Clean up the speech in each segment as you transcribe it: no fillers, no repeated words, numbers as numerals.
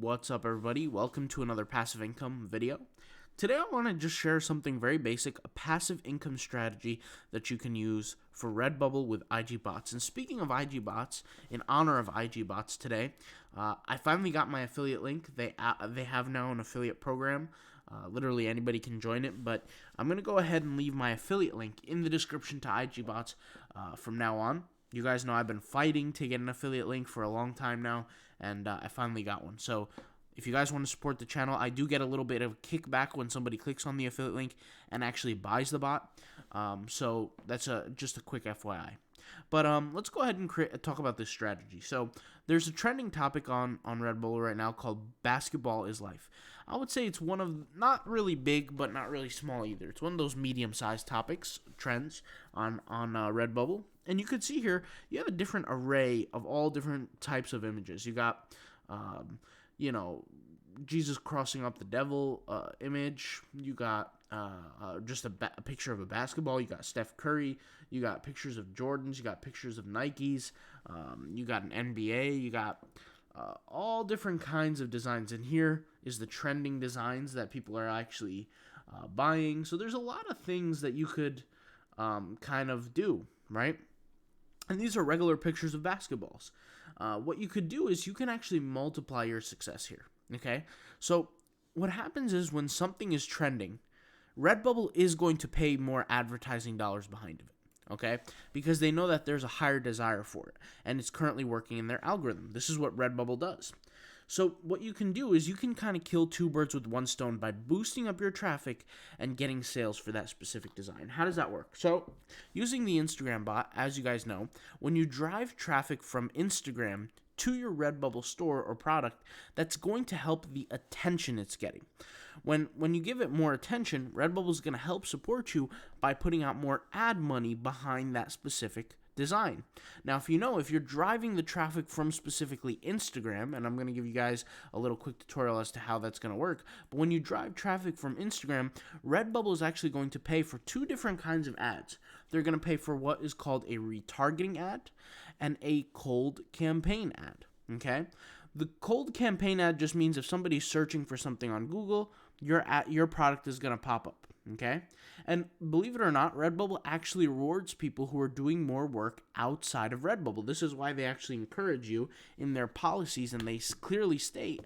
What's up, everybody? Welcome to another passive income video. Today I want to just share something very basic, a passive income strategy that you can use for Redbubble with IG bots. And speaking of IG bots, in honor of IG bots today, I finally got my affiliate link. They have now an affiliate program. Literally anybody can join it, but I'm going to go ahead and leave my affiliate link in the description to IG bots from now on. You guys know I've been fighting to get an affiliate link for a long time now, and I finally got one. So if you guys want to support the channel, I do get a little bit of kickback when somebody clicks on the affiliate link and actually buys the bot. So that's just a quick FYI. But let's go ahead and talk about this strategy. So there's a trending topic on Redbubble right now called basketball is life. I would say it's one of, not really big, but not really small either. It's one of those medium-sized topics, trends on Redbubble. And you could see here, you have a different array of all different types of images. You got, Jesus crossing up the devil image. You got just a picture of a basketball. You got Steph Curry. You got pictures of Jordans. You got pictures of Nikes. You got an NBA. You got all different kinds of designs. And here is the trending designs that people are actually buying. So there's a lot of things that you could kind of do, right? And these are regular pictures of basketballs. What you could do is you can actually multiply your success here, okay? So what happens is when something is trending, Redbubble is going to pay more advertising dollars behind it, okay? Because they know that there's a higher desire for it, and it's currently working in their algorithm. This is what Redbubble does. So what you can do is you can kind of kill two birds with one stone by boosting up your traffic and getting sales for that specific design. How does that work? So using the Instagram bot, as you guys know, when you drive traffic from Instagram to your Redbubble store or product, that's going to help the attention it's getting. When you give it more attention, Redbubble is going to help support you by putting out more ad money behind that specific design. Now, if you're driving the traffic from specifically Instagram, and I'm going to give you guys a little quick tutorial as to how that's going to work, but when you drive traffic from Instagram, Redbubble is actually going to pay for two different kinds of ads. They're going to pay for what is called a retargeting ad and a cold campaign ad, okay? The cold campaign ad just means if somebody's searching for something on Google, your product is going to pop up, okay? And believe it or not, Redbubble actually rewards people who are doing more work outside of Redbubble. This is why they actually encourage you in their policies, and they clearly state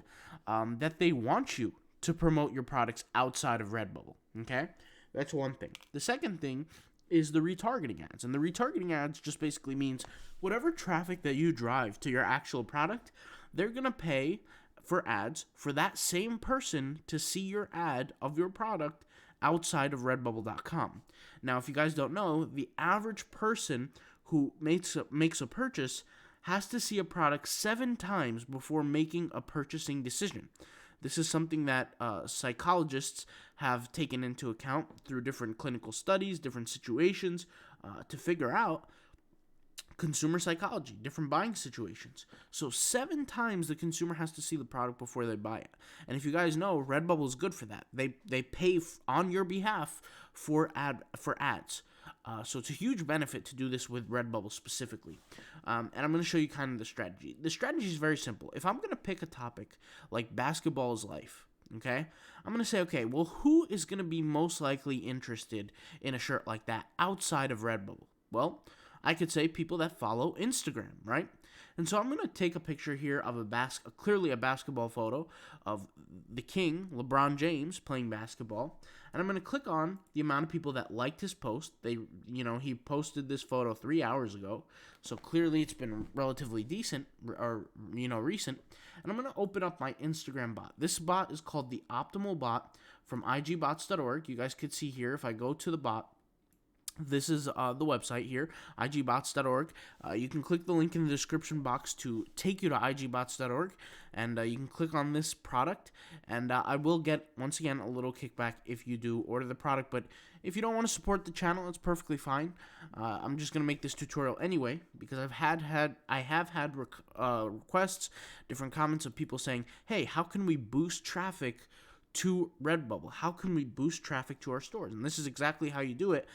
that they want you to promote your products outside of Redbubble, okay? That's one thing. The second thing is the retargeting ads. And the retargeting ads just basically means whatever traffic that you drive to your actual product, they're going to pay for ads for that same person to see your ad of your product outside of redbubble.com. Now, if you guys don't know, the average person who makes a purchase has to see a product 7 times before making a purchasing decision. This is something that psychologists have taken into account through different clinical studies, different situations, to figure out consumer psychology, different buying situations. So 7 times the consumer has to see the product before they buy it. And if you guys know, Redbubble is good for that. They pay on your behalf for ads. So it's a huge benefit to do this with Redbubble specifically. And I'm going to show you kind of the strategy. The strategy is very simple. If I'm going to pick a topic like basketball is life, okay, I'm going to say, okay, well, who is going to be most likely interested in a shirt like that outside of Redbubble? Well, I could say people that follow Instagram, right? And so I'm going to take a picture here of clearly a basketball photo of the king, LeBron James, playing basketball. And I'm going to click on the amount of people that liked his post. He posted this photo 3 hours ago. So clearly it's been relatively decent or recent. And I'm going to open up my Instagram bot. This bot is called the Optimal Bot from igbots.org. You guys could see here if I go to the bot. This is the website here, igbots.org. You can click the link in the description box to take you to igbots.org, and you can click on this product, and I will get, once again, a little kickback if you do order the product, but if you don't want to support the channel, it's perfectly fine. I'm just going to make this tutorial anyway, because I have had requests, different comments of people saying, hey, how can we boost traffic to Redbubble. How can we boost traffic to our stores? And this is exactly how you do it,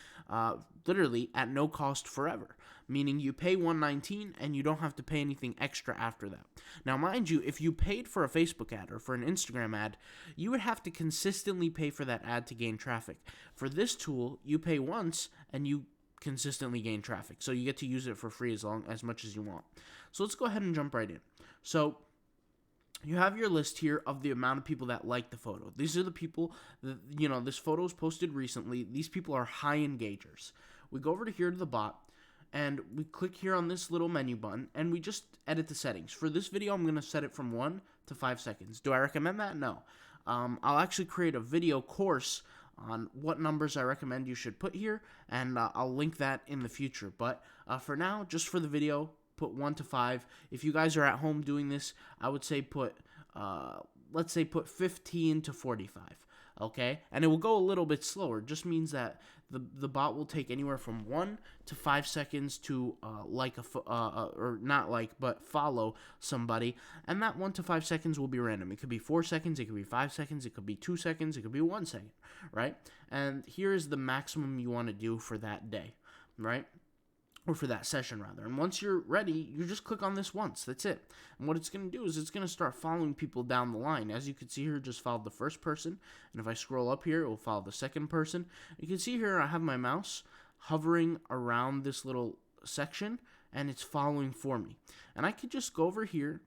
literally at no cost forever. Meaning you pay $119 and you don't have to pay anything extra after that. Now, mind you, if you paid for a Facebook ad or for an Instagram ad, you would have to consistently pay for that ad to gain traffic. For this tool, you pay once and you consistently gain traffic. So you get to use it for free as much as you want. So let's go ahead and jump right in. So you have your list here of the amount of people that like the photo. These are the people that, this photo was posted recently. These people are high engagers. We go over to here to the bot, and we click here on this little menu button, and we just edit the settings. For this video, I'm going to set it from 1 to 5 seconds. Do I recommend that? No. I'll actually create a video course on what numbers I recommend you should put here, and I'll link that in the future. But for now, just for the video, put 1 to 5. If you guys are at home doing this, I would say let's say put 15 to 45. Okay, and it will go a little bit slower. It just means that the bot will take anywhere from 1 to 5 seconds to follow somebody, and that 1 to 5 seconds will be random. It could be 4 seconds, it could be 5 seconds, it could be 2 seconds, it could be 1 second, right? And here is the maximum you want to do for that day, right? Or for that session, rather. And once you're ready, you just click on this once. That's it. And what it's going to do is it's going to start following people down the line. As you can see here, it just followed the first person. And if I scroll up here, it will follow the second person. You can see here I have my mouse hovering around this little section, and it's following for me. And I could just go over here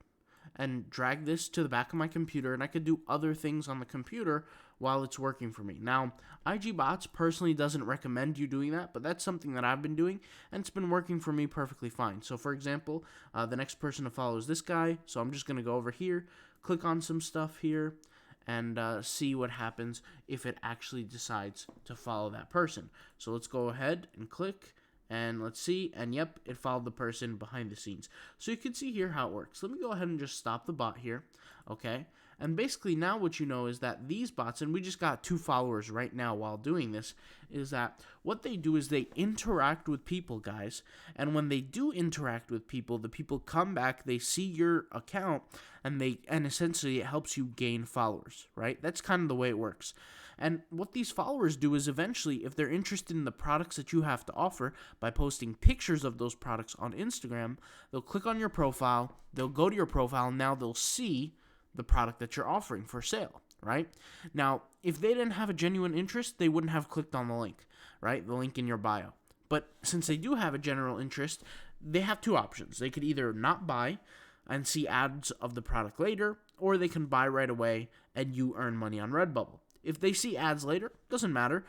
and drag this to the back of my computer, and I could do other things on the computer while it's working for me. Now, IG Bots personally doesn't recommend you doing that, but that's something that I've been doing, and it's been working for me perfectly fine. So, for example, the next person to follow is this guy, so I'm just going to go over here, click on some stuff here, and see what happens if it actually decides to follow that person. So let's go ahead and click, and let's see, and yep, it followed the person behind the scenes. So you can see here how it works. Let me go ahead and just stop the bot here, okay? And basically now what you know is that these bots, and we just got 2 followers right now while doing this, is that what they do is they interact with people, guys. And when they do interact with people, the people come back, they see your account, and essentially it helps you gain followers, right? That's kind of the way it works. And what these followers do is eventually, if they're interested in the products that you have to offer by posting pictures of those products on Instagram, they'll click on your profile, they'll go to your profile, and now they'll see the product that you're offering for sale, right? Now, if they didn't have a genuine interest, they wouldn't have clicked on the link, right? The link in your bio. But since they do have a general interest, they have 2 options. They could either not buy and see ads of the product later, or they can buy right away and you earn money on Redbubble. If they see ads later, doesn't matter.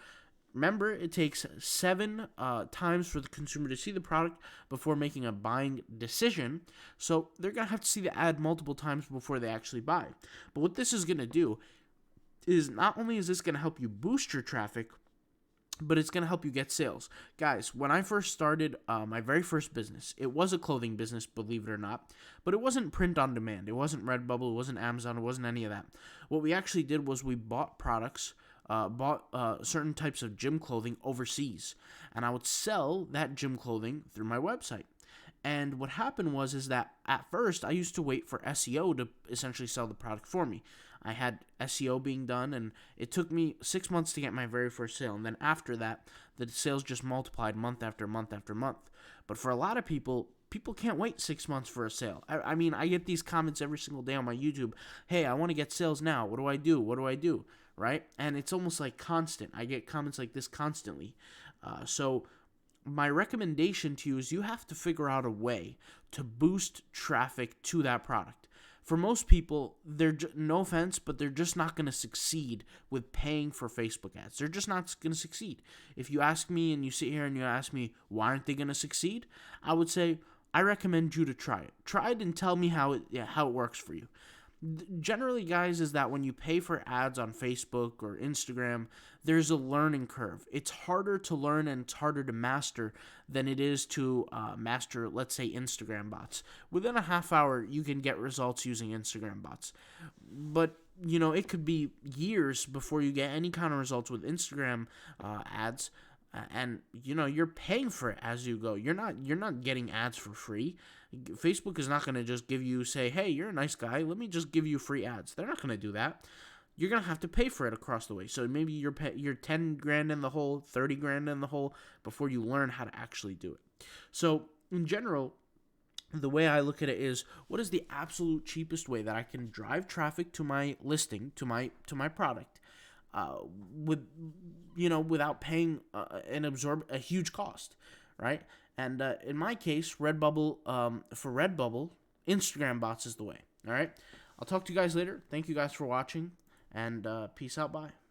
Remember, it takes 7 times for the consumer to see the product before making a buying decision. So they're going to have to see the ad multiple times before they actually buy. But what this is going to do is not only is this going to help you boost your traffic, but it's going to help you get sales. Guys, when I first started my very first business, it was a clothing business, believe it or not, but it wasn't print on demand. It wasn't Redbubble, it wasn't Amazon, it wasn't any of that. What we actually did was we bought products, certain types of gym clothing overseas, and I would sell that gym clothing through my website. And what happened is that at first I used to wait for SEO to essentially sell the product for me. I had SEO being done, and it took me 6 months to get my very first sale. And then after that, the sales just multiplied month after month after month. But for a lot of people can't wait 6 months for a sale. I mean, I get these comments every single day on my YouTube. Hey, I want to get sales now. What do I do? What do I do? Right? And it's almost like constant. I get comments like this constantly. So my recommendation to you is you have to figure out a way to boost traffic to that product. For most people, no offense, but they're just not going to succeed with paying for Facebook ads. They're just not going to succeed. If you ask me and you sit here and you ask me, why aren't they going to succeed? I would say, I recommend you to try it. Try it and tell me how it works for you. Generally, guys, is that when you pay for ads on Facebook or Instagram, there's a learning curve. It's harder to learn and it's harder to master than it is to master, let's say, Instagram bots. Within a half hour, you can get results using Instagram bots. But, it could be years before you get any kind of results with Instagram ads. And you're paying for it as you go. You're not getting ads for free. Facebook is not going to just give you, say, hey, you're a nice guy, let me just give you free ads. They're not going to do that. you're gonna have to pay for it across the way. So maybe you're 10 grand in the hole, 30 grand in the hole before you learn how to actually do it. So in general, the way I look at it is, what is the absolute cheapest way that I can drive traffic to my listing, to my product, with without paying and absorb a huge cost, right? And in my case, Redbubble, for Redbubble, Instagram bots is the way. All right. I'll talk to you guys later. Thank you guys for watching, and peace out. Bye.